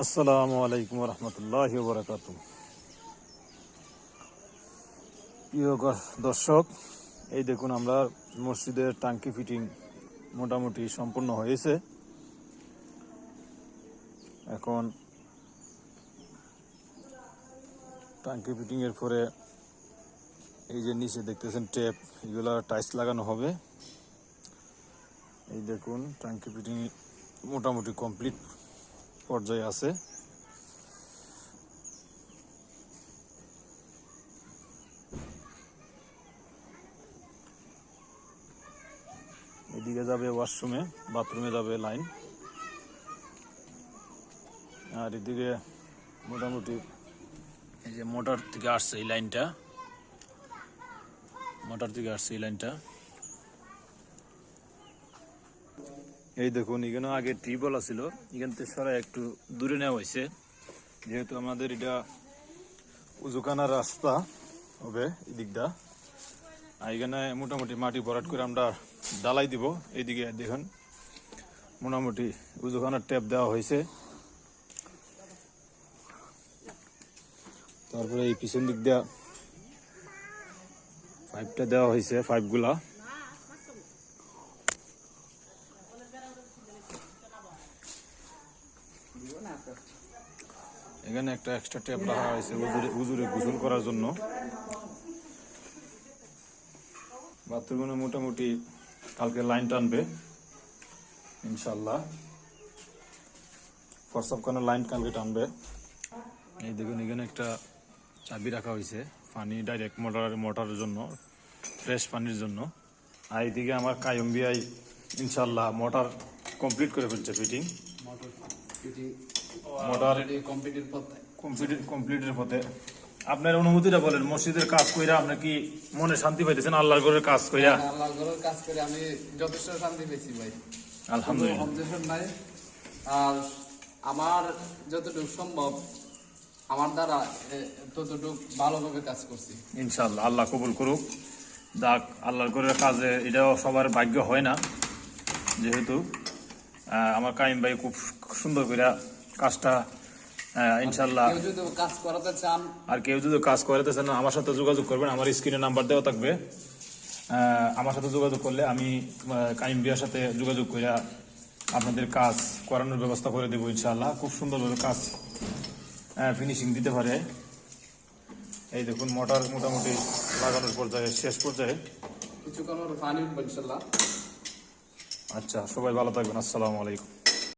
আসসালামু আলাইকুম রহমতুল্লাহি ওয়া বারাকাতুহু। প্রিয় দর্শক, এই দেখুন আমরা মসজিদের টাঙ্কি ফিটিং মোটামুটি সম্পূর্ণ হয়েছে। এখন টাঙ্কি ফিটিং এর পরে এই যে নিচে দেখতেছেন টেপ, এগুলা টাইলস লাগানো হবে। এই দেখুন টাঙ্কি ফিটিং মোটামুটি কমপ্লিট পর্যায়ে আছে। এদিকে যাবে ওয়াশরুমে, বাথরুমে যাবে লাইন, আর এদিকে মোটামুটি এই যে মোটর থেকে আসছে এই লাইনটা, এই দেখুন এখানে আগে টিউবওয়েল ছিল, এখান থেকে সরাই একটু দূরে নেওয়া হয়েছে, যেহেতু আমাদের এটা উজুখানার রাস্তা হবে এদিকটা। আর এখানে মোটামুটি মাটি ভরাট করে আমরা ডালাই দিব। এইদিকে দেখুন মোটামুটি উজুখানার ট্যাপ দেওয়া হয়েছে। তারপরে এই পিছন দিক দেওয়া পাইপটা দেওয়া হয়েছে, পাইপগুলা এখানে একটা এক্সট্রা ট্যাপ রাখা হয়েছে হুজুরে গোসল করার জন্য। বাথরুমে মোটামুটি কালকে লাইন টানবে ইনশাল্লাহ, ফরসাবখানে লাইন কালকে টানবে। এই দেখুন এখানে একটা চাবি রাখা হয়েছে পানি ডাইরেক্ট মোটরের জন্য, ফ্রেশ পানির জন্য। আর এইদিকে আমার কায়ুম বিআই ইনশাল্লাহ মোটর কমপ্লিট করে ফেলছে ফিটিং। মোটর কমপ্লিটের পথে। আপনার অনুভূতিটা বলেন, মসজিদের কাজ কইরা আপনি কি মনে শান্তি পাইতেছেন? আল্লাহর ঘরের কাজ কইরা আল্লাহর ঘরের কাজ করে আমি যথেষ্ট শান্তি পেয়েছি ভাই, আলহামদুলিল্লাহ। আর আমার যতটুকু সম্ভব আমার দ্বারা ততটুকু ভালোভাবে কাজ করছি ইনশাআল্লাহ। আল্লাহ কবুল করুক। যাক, আল্লাহর ঘরের কাজে এটাও সবার ভাগ্য হয় না, যেহেতু আমার কাইম ভাই খুব সুন্দর করে কাজটা ইনশাল্লাহ। কাজ করাতে চান আর কেউ যদি কাজ করাতে চান আমার সাথে যোগাযোগ করবেন, আমার স্ক্রিনে নাম্বার দেওয়া থাকবে। আমার সাথে যোগাযোগ করলে আমি কাইম ভাইয়ের সাথে যোগাযোগ করে আপনাদের কাজ করানোর ব্যবস্থা করে দেবো ইনশাআল্লাহ। খুব সুন্দরভাবে কাজ ফিনিশিং দিতে পারে। এই দেখুন মোটর মোটামুটি লাগানোর পর্যায়ে, শেষ পর্যায়ে। কিছুক্ষণ পানি উঠবে ইনশাআল্লাহ। আচ্ছা, সবাই ভালো থাকবেন। আসসালামু আলাইকুম।